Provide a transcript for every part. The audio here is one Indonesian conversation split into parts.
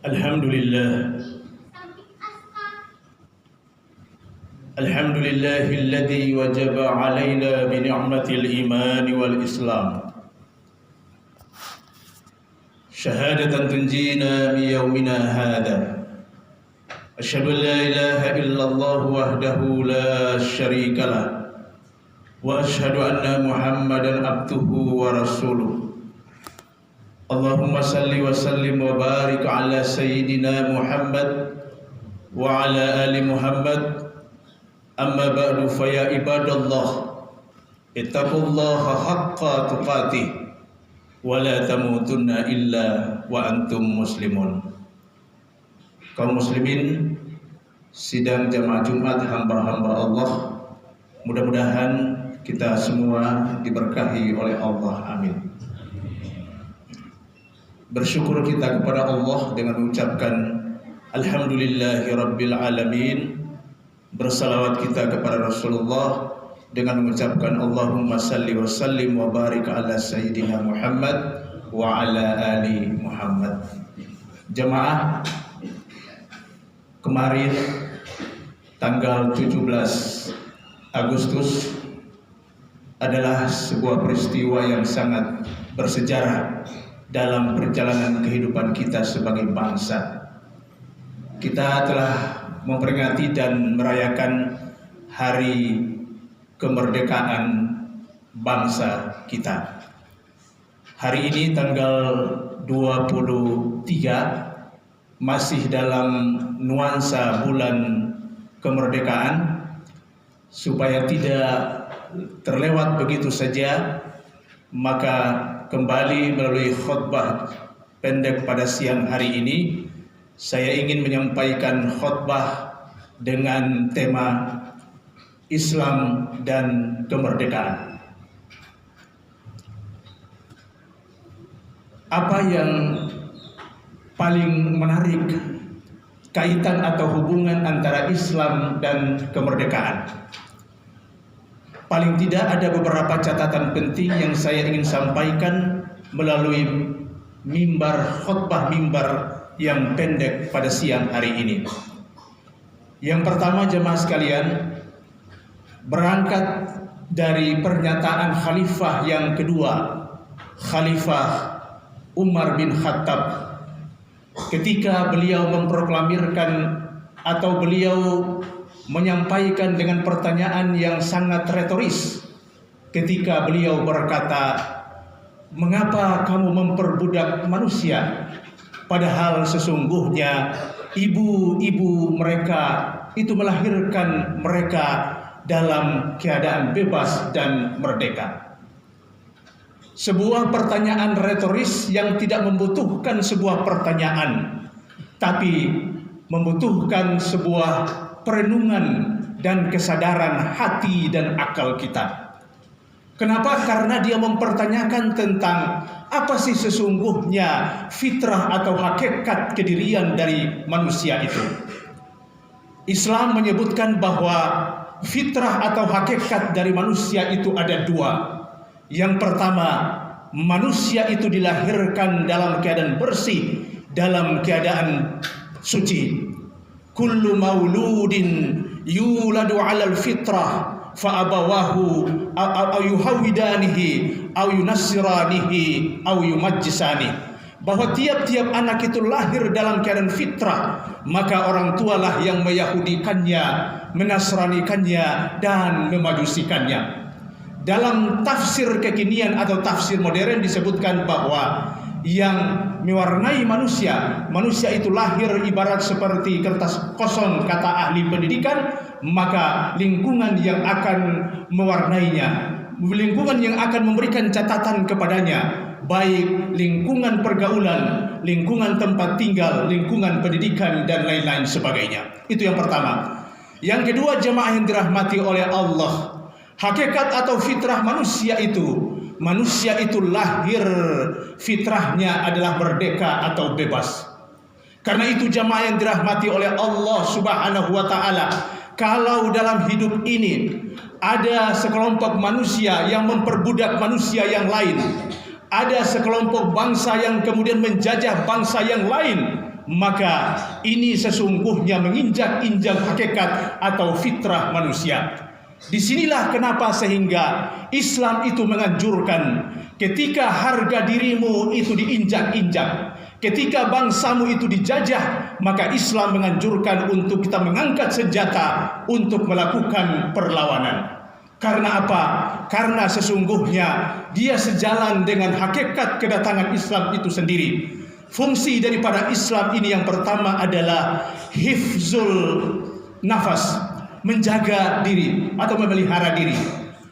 Alhamdulillah. Alhamdulillahilladzi wajaba alaina bi ni'matil iman wal islam. Syahadatan tunjina min yaumina hadha. Asyhadu an la ilaha illallah wahdahu la syarika lah. Wa asyhadu anna Muhammadan abduhu wa rasuluh. Allahumma salli wa sallim wa barik ala sayyidina Muhammad wa ala ali Muhammad. Amma ba'du fa ya ibadallah ittaqullaha haqqa tuqatih wa la tamutunna illa wa antum muslimun. Kaum muslimin sidang jamaah Jumat hamba-hamba Allah, mudah-mudahan kita semua diberkahi oleh Allah, amin. Bersyukur kita kepada Allah dengan mengucapkan Alhamdulillahi Rabbil Alamin. Bersalawat kita kepada Rasulullah dengan mengucapkan Allahumma salli wa sallim wa barik ala Sayyidina Muhammad wa ala ali Muhammad. Jemaah, kemarin tanggal 17 Agustus adalah sebuah peristiwa yang sangat bersejarah dalam perjalanan kehidupan kita sebagai bangsa. Kita telah memperingati dan merayakan hari kemerdekaan bangsa kita. Hari ini tanggal 23 masih dalam nuansa bulan kemerdekaan. Supaya tidak terlewat begitu saja, maka kembali melalui khutbah pendek pada siang hari ini, saya ingin menyampaikan khutbah dengan tema Islam dan kemerdekaan. Apa yang paling menarik kaitan atau hubungan antara Islam dan kemerdekaan? Paling tidak ada beberapa catatan penting yang saya ingin sampaikan melalui khutbah mimbar yang pendek pada siang hari ini. Yang pertama, jemaah sekalian, berangkat dari pernyataan khalifah yang kedua, Khalifah Umar bin Khattab, ketika beliau memproklamirkan atau beliau menyampaikan dengan pertanyaan yang sangat retoris ketika beliau berkata, "Mengapa kamu memperbudak manusia? Padahal sesungguhnya ibu-ibu mereka itu melahirkan mereka dalam keadaan bebas dan merdeka." Sebuah pertanyaan retoris yang tidak membutuhkan sebuah pertanyaan, tapi membutuhkan sebuah perenungan dan kesadaran hati dan akal kita. Kenapa? Karena dia mempertanyakan tentang apa sih sesungguhnya fitrah atau hakikat kedirian dari manusia itu. Islam menyebutkan bahwa fitrah atau hakikat dari manusia itu ada dua. Yang pertama, manusia itu dilahirkan dalam keadaan bersih, dalam keadaan suci. Kullu mauludin yuladu 'alal fitrah fa abawahu aw yuhawidanihi aw yunassiranihi aw yumajjisani. Bahwa tiap-tiap anak itu lahir dalam keadaan fitrah, maka orang tualah yang meyahudikannya, menasranikannya dan memajusikannya. Dalam tafsir kekinian atau tafsir modern disebutkan bahwa yang mewarnai manusia itu lahir ibarat seperti kertas kosong, kata ahli pendidikan, maka lingkungan yang akan mewarnainya, lingkungan yang akan memberikan catatan kepadanya, baik lingkungan pergaulan, lingkungan tempat tinggal, lingkungan pendidikan dan lain-lain sebagainya. Itu yang pertama. Yang kedua, jemaah yang dirahmati oleh Allah, hakikat atau fitrah manusia itu lahir, fitrahnya adalah merdeka atau bebas. Karena itu jamaah yang dirahmati oleh Allah Subhanahu wa taala, kalau dalam hidup ini ada sekelompok manusia yang memperbudak manusia yang lain, ada sekelompok bangsa yang kemudian menjajah bangsa yang lain, maka ini sesungguhnya menginjak-injak hakikat atau fitrah manusia. Disinilah kenapa sehingga Islam itu menganjurkan ketika harga dirimu itu diinjak-injak, ketika bangsamu itu dijajah, maka Islam menganjurkan untuk kita mengangkat senjata untuk melakukan perlawanan. Karena apa? Karena sesungguhnya dia sejalan dengan hakikat kedatangan Islam itu sendiri. Fungsi daripada Islam ini yang pertama adalah hifzul nafas, menjaga diri atau memelihara diri.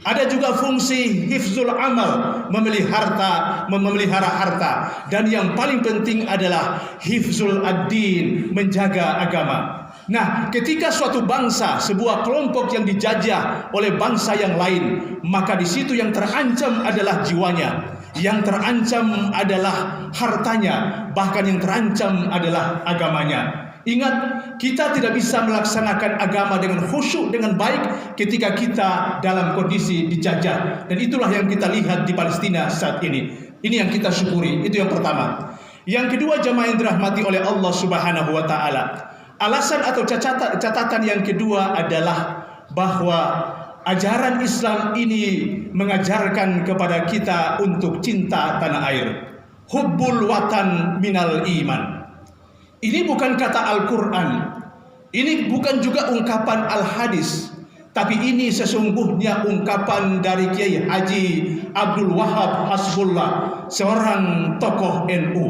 Ada juga fungsi hifzul amal, memelihara harta. Dan yang paling penting adalah hifzul ad-din, menjaga agama. Nah, ketika suatu bangsa, sebuah kelompok yang dijajah oleh bangsa yang lain, maka di situ yang terancam adalah jiwanya, yang terancam adalah hartanya, bahkan yang terancam adalah agamanya. Ingat, kita tidak bisa melaksanakan agama dengan khusyuk, dengan baik ketika kita dalam kondisi dijajah. Dan itulah yang kita lihat di Palestina saat ini. Ini yang kita syukuri, itu yang pertama. Yang kedua, jamaah yang dirahmati oleh Allah Subhanahu wa taala. Alasan atau catatan yang kedua adalah bahwa ajaran Islam ini mengajarkan kepada kita untuk cinta tanah air. Hubbul watan minal iman. Ini bukan kata Al-Quran, ini bukan juga ungkapan Al-Hadis, tapi ini sesungguhnya ungkapan dari Kiai Haji Abdul Wahab Hasbullah, seorang tokoh NU.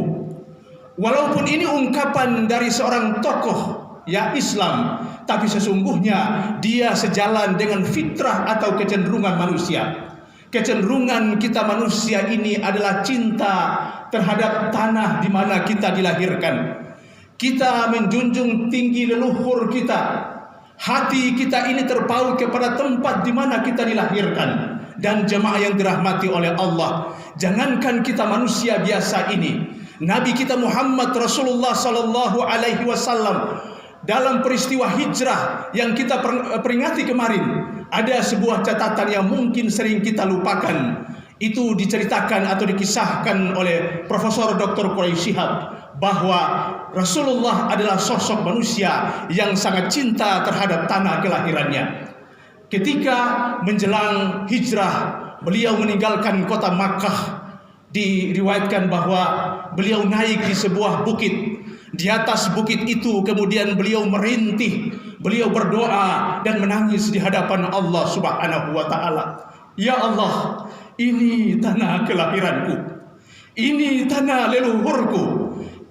Walaupun ini ungkapan dari seorang tokoh ya Islam, tapi sesungguhnya dia sejalan dengan fitrah atau kecenderungan manusia. Kecenderungan kita manusia ini adalah cinta terhadap tanah di mana kita dilahirkan. Kita menjunjung tinggi leluhur kita. Hati kita ini terpaut kepada tempat di mana kita dilahirkan. Dan jemaah yang dirahmati oleh Allah, jangankan kita manusia biasa ini, Nabi kita Muhammad Rasulullah sallallahu alaihi wasallam dalam peristiwa hijrah yang kita peringati kemarin, ada sebuah catatan yang mungkin sering kita lupakan. Itu diceritakan atau dikisahkan oleh Profesor Dr. Quraisy Shihab bahwa Rasulullah adalah sosok manusia yang sangat cinta terhadap tanah kelahirannya. Ketika menjelang hijrah, beliau meninggalkan kota Makkah. Diriwayatkan bahwa beliau naik di sebuah bukit. Di atas bukit itu kemudian beliau merintih, beliau berdoa dan menangis di hadapan Allah Subhanahu wa taala. Ya Allah, ini tanah kelahiranku, ini tanah leluhurku,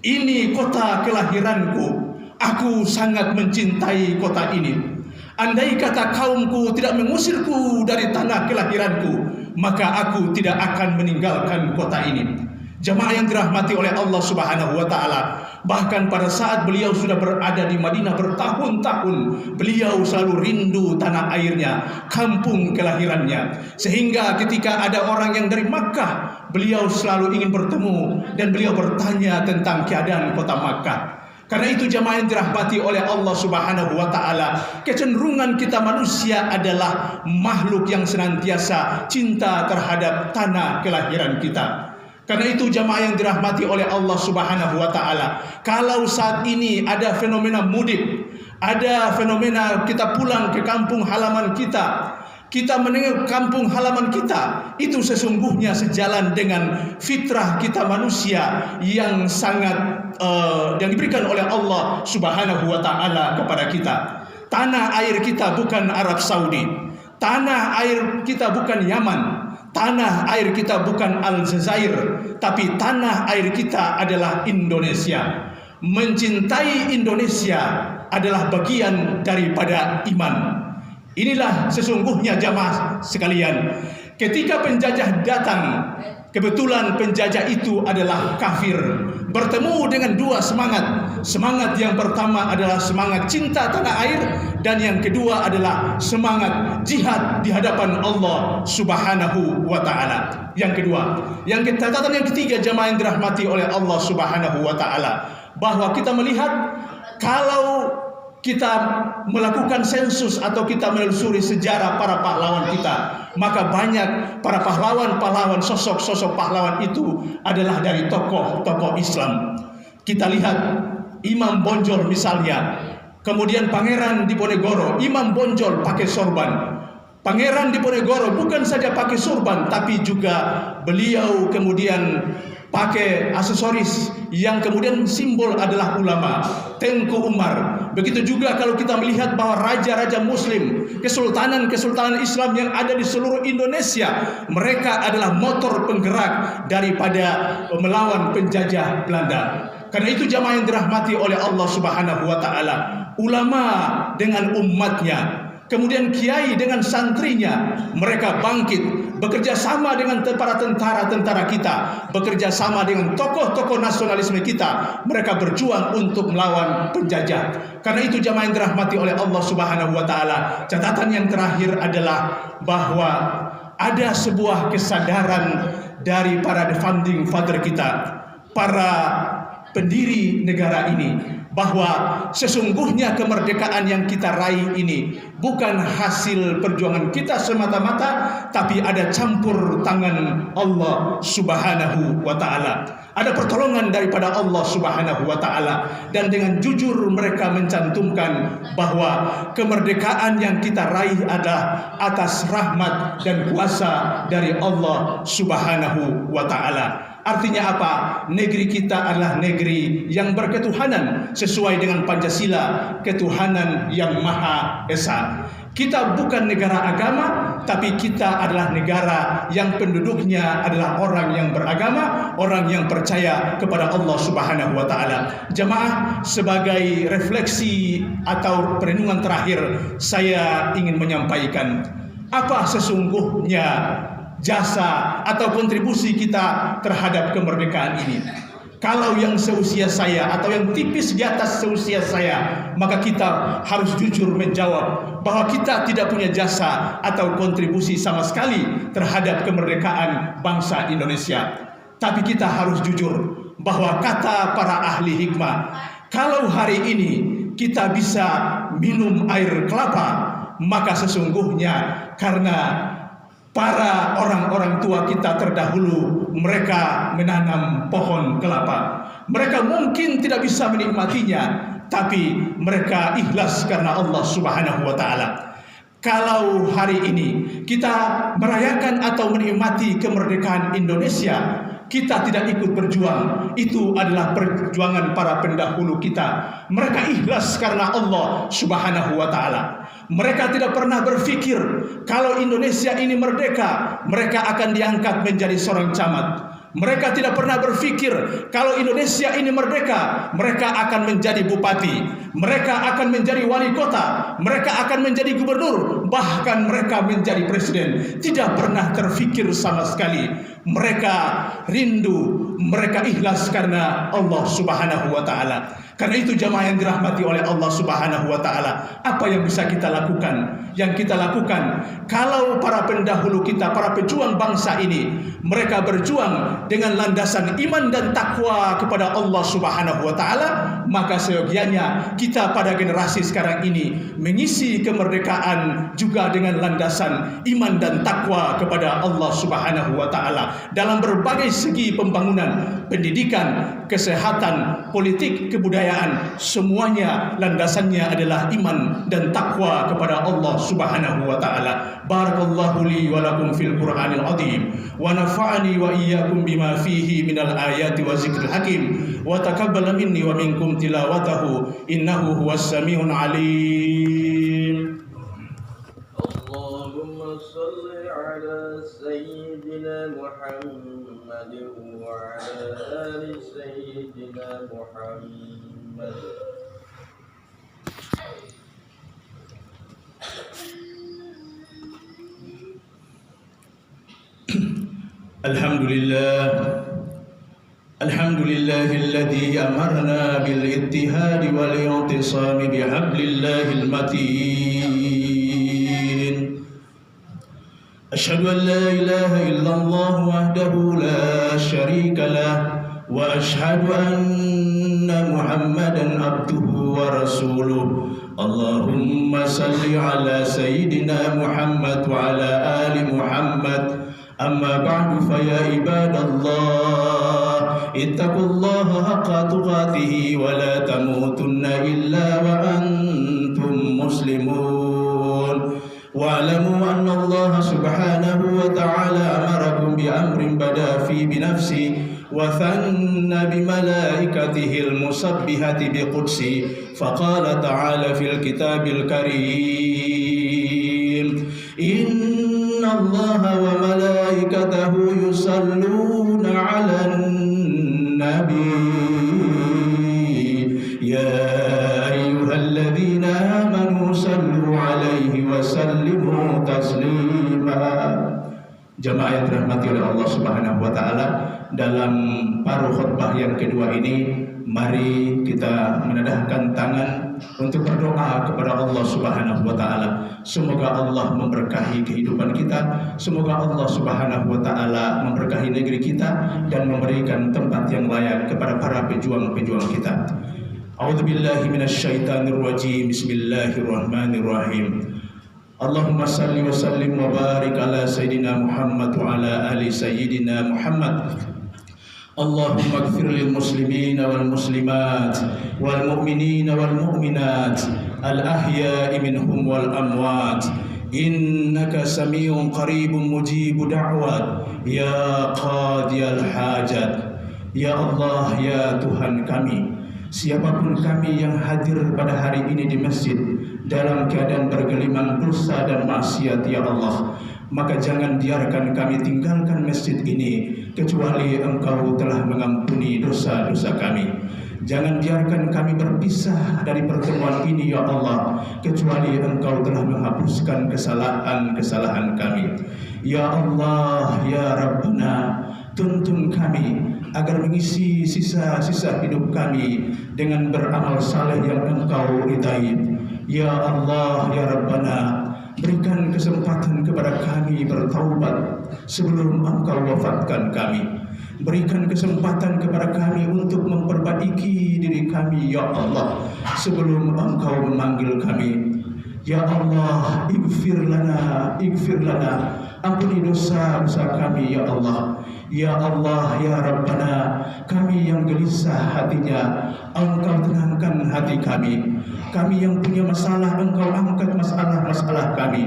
ini kota kelahiranku. Aku sangat mencintai kota ini. Andai kata kaumku tidak mengusirku dari tanah kelahiranku, maka aku tidak akan meninggalkan kota ini. Jemaah yang dirahmati oleh Allah Subhanahu wa taala, bahkan pada saat beliau sudah berada di Madinah bertahun-tahun, beliau selalu rindu tanah airnya, kampung kelahirannya. Sehingga ketika ada orang yang dari Makkah, beliau selalu ingin bertemu dan beliau bertanya tentang keadaan kota Makkah. Karena itu jemaah yang dirahmati oleh Allah Subhanahu wa taala, kecenderungan kita manusia adalah makhluk yang senantiasa cinta terhadap tanah kelahiran kita. Karena itu jamaah yang dirahmati oleh Allah Subhanahu wa taala, kalau saat ini ada fenomena mudik, ada fenomena kita pulang ke kampung halaman kita, kita menengok kampung halaman kita, itu sesungguhnya sejalan dengan fitrah kita manusia yang sangat yang diberikan oleh Allah Subhanahu wa taala kepada kita. Tanah air kita bukan Arab Saudi, tanah air kita bukan Yaman, tanah air kita bukan Aljazair, tapi tanah air kita adalah Indonesia. Mencintai Indonesia adalah bagian daripada iman. Inilah sesungguhnya jamaah sekalian, ketika penjajah datang, kebetulan penjajah itu adalah kafir, bertemu dengan dua semangat. Semangat yang pertama adalah semangat cinta tanah air, dan yang kedua adalah semangat jihad di hadapan Allah Subhanahu wa taala. Yang kedua, catatan yang ketiga jamaah yang dirahmati oleh Allah Subhanahu wa taala, bahwa kita melihat kalau kita melakukan sensus atau kita menelusuri sejarah para pahlawan kita, maka banyak para pahlawan-pahlawan, sosok-sosok pahlawan itu adalah dari tokoh-tokoh Islam. Kita lihat Imam Bonjol misalnya, kemudian Pangeran Diponegoro, Imam Bonjol pakai sorban. Pangeran Diponegoro bukan saja pakai sorban, tapi juga beliau kemudian pakai aksesoris yang kemudian simbol adalah ulama, Tengku Umar. Begitu juga kalau kita melihat bahwa raja-raja muslim, kesultanan-kesultanan Islam yang ada di seluruh Indonesia, mereka adalah motor penggerak daripada melawan penjajah Belanda. Karena itu jamaah yang dirahmati oleh Allah Subhanahu wa taala, ulama dengan umatnya, kemudian kiai dengan santrinya, mereka bangkit bekerja sama dengan para tentara-tentara kita, bekerja sama dengan tokoh-tokoh nasionalisme kita. Mereka berjuang untuk melawan penjajah. Karena itu jamaah yang dirahmati oleh Allah Subhanahu wa taala, catatan yang terakhir adalah bahwa ada sebuah kesadaran dari para founding father kita, para pendiri negara ini, bahwa sesungguhnya kemerdekaan yang kita raih ini bukan hasil perjuangan kita semata-mata, tapi ada campur tangan Allah Subhanahu wa taala. Ada pertolongan daripada Allah Subhanahu wa taala, dan dengan jujur mereka mencantumkan bahwa kemerdekaan yang kita raih adalah atas rahmat dan kuasa dari Allah Subhanahu wa taala. Artinya apa? Negeri kita adalah negeri yang berketuhanan sesuai dengan Pancasila, ketuhanan yang Maha Esa. Kita bukan negara agama, tapi kita adalah negara yang penduduknya adalah orang yang beragama, orang yang percaya kepada Allah Subhanahu wa taala. Jamaah, sebagai refleksi atau perenungan terakhir, saya ingin menyampaikan apa sesungguhnya jasa atau kontribusi kita terhadap kemerdekaan ini. Kalau yang seusia saya atau yang tipis di atas seusia saya, maka kita harus jujur menjawab bahwa kita tidak punya jasa atau kontribusi sama sekali terhadap kemerdekaan bangsa Indonesia. Tapi kita harus jujur bahwa kata para ahli hikmah, kalau hari ini kita bisa minum air kelapa, maka sesungguhnya karena para orang-orang tua kita terdahulu, mereka menanam pohon kelapa. Mereka mungkin tidak bisa menikmatinya, tapi mereka ikhlas karena Allah Subhanahu wa taala. Kalau hari ini kita merayakan atau menikmati kemerdekaan Indonesia, kita tidak ikut berjuang, itu adalah perjuangan para pendahulu kita. Mereka ikhlas karena Allah Subhanahu wa taala. Mereka tidak pernah berpikir kalau Indonesia ini merdeka, mereka akan diangkat menjadi seorang camat. Mereka tidak pernah berpikir kalau Indonesia ini merdeka, mereka akan menjadi bupati, mereka akan menjadi wali kota, mereka akan menjadi gubernur, bahkan mereka menjadi presiden. Tidak pernah terfikir sama sekali. Mereka rindu, mereka ikhlas karena Allah Subhanahu wa taala. Karena itu jamaah yang dirahmati oleh Allah Subhanahu wa taala, apa yang bisa kita lakukan? Yang kita lakukan, kalau para pendahulu kita, para pejuang bangsa ini, mereka berjuang dengan landasan iman dan takwa kepada Allah Subhanahu wa taala, maka seyogianya kita pada generasi sekarang ini mengisi kemerdekaan juga dengan landasan iman dan takwa kepada Allah Subhanahu wa taala dalam berbagai segi pembangunan, pendidikan, kesehatan, politik, kebudayaan, semuanya landasannya adalah iman dan takwa kepada Allah Subhanahu wa taala. Barakallahu li wa lakum fil Qur'anil azim wa nafa'ani wa iyyakum bima fihi minal ayati wa zikril hakim wa taqabbal minni wa minkum tilawatahu innahu huwas samiul alim. Allahumma shalli ala sayyidina Muhammadin wa ala ali sayyidina Muhammad. Alhamdulillahilladzi amarna bil ittihadi wal i'tisami bihablillahil matin. Asyhadu an la ilaha illallah wahdahu la syarika lah wa asyhadu anna Muhammadan abduhu wa rasuluh. Allahumma salli ala sayyidina Muhammad wa ala ali Muhammad. أما بعد فيا عباد الله اتقوا الله حق تقاته ولا تموتن إلا وأنتم مسلمون واعلموا أن الله سبحانه وتعالى أمركم بأمر بدأ فيه بنفسه وثنى بملائكته المسبحة بقدسه فقال تعالى في الكتاب الكريم إن الله وملائكته يصلون على النبي يا أيها الذين آمنوا صلوا عليه وسلموا تسليما. Jemaah yang dirahmati oleh Allah Subhanahu wa taala, dalam paruh khutbah yang kedua ini mari kita menadahkan tangan untuk berdoa kepada Allah Subhanahu wa taala. Semoga Allah memberkahi kehidupan kita, semoga Allah Subhanahu wa taala memberkahi negeri kita dan memberikan tempat yang layak kepada para pejuang-pejuang kita. A'udzubillahi minasyaitonir rajim. Bismillahirrahmanirrahim. Allahumma salli wa sallim wa barik ala sayyidina Muhammad wa ala ali sayyidina Muhammad. Allahumma ighfir lil muslimina wal muslimat wal mu'minina wal mu'minat al ahya'i minhum wal amwat innaka sami'un qaribun mujibu da'wat ya qadiyal hajat. Ya Allah, ya Tuhan kami, siapapun kami yang hadir pada hari ini di masjid dalam keadaan bergelimang dosa dan maksiat, ya Allah, maka jangan biarkan kami tinggalkan masjid ini kecuali Engkau telah mengampuni dosa-dosa kami. Jangan biarkan kami berpisah dari pertemuan ini, ya Allah, kecuali Engkau telah menghapuskan kesalahan-kesalahan kami. Ya Allah, ya Rabbana, tuntun kami agar mengisi sisa-sisa hidup kami dengan beramal saleh yang Engkau ridai. Ya Allah, ya Rabbana, berikan kesempatan kepada kami bertaubat sebelum Engkau wafatkan kami. Berikan kesempatan kepada kami untuk memperbaiki diri kami, ya Allah, sebelum Engkau memanggil kami. Ya Allah, ighfir lana, ampuni dosa-dosa kami, ya Allah. Ya Allah, ya Rabbana, kami yang gelisah hatinya, Engkau tenangkan hati kami. Kami yang punya masalah, Engkau angkat masalah-masalah kami.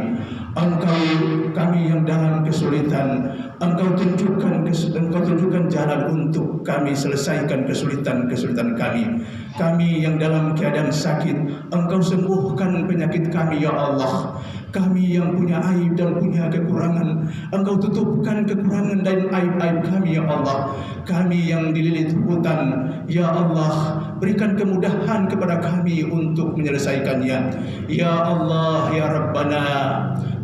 Kami yang dalam kesulitan, Engkau tunjukkan jalan untuk kami selesaikan kesulitan kami. Kami yang dalam keadaan sakit, Engkau sembuhkan penyakit kami, ya Allah. Kami yang punya aib dan punya kekurangan, Engkau tutupkan kekurangan dan aib-aib kami, ya Allah. Kami yang dililit hutang, ya Allah, berikan kemudahan kepada kami untuk menyelesaikannya. Ya Allah, ya Rabbana,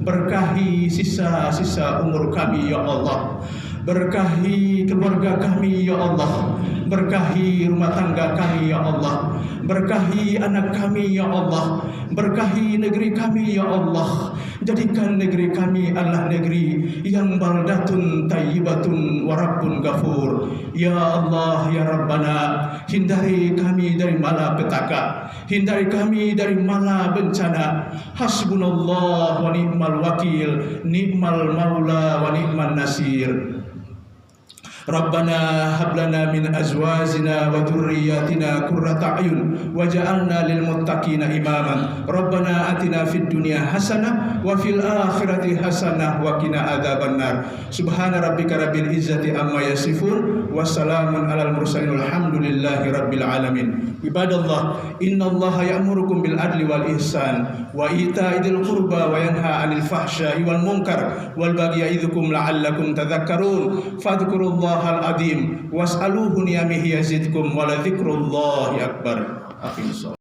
berkahi sisa-sisa umur kami, ya Allah. Berkahi keluarga kami, ya Allah. Berkahi rumah tangga kami, ya Allah. Berkahi anak kami, ya Allah. Berkahi negeri kami, ya Allah. Jadikan negeri kami adalah negeri yang baldatun tayyibatun wa rabbun ghafur. Ya Allah, ya Rabbana, hindari kami dari malapetaka, hindari kami dari mala bencana. Hasbunallah wa ni'mal wakil, ni'mal maula wa ni'man nasir. Rabbana hab lana min azwajina wa dhurriyyatina qurrata a'yun waj'alna lil muttaqina imaman. Rabbana atina fid dunya hasanah wa fil akhirati hasanah wa qina adzabannar. Subhana rabbika rabbil izzati amma yasifun wa salamun alal mursalin walhamdulillahi rabbil alamin. Ibadallah, innallaha ya'murukum bil adli wal ihsan wa ita'idil qurba wa yanha 'anil fahsya'i wal munkar wal baghi ya'idzukum la'allakum tadhakkarun. Fadhkurullaha al-azim was'aluhu niyamihi yazidkum wa la dzikrullahi akbar. Aqimus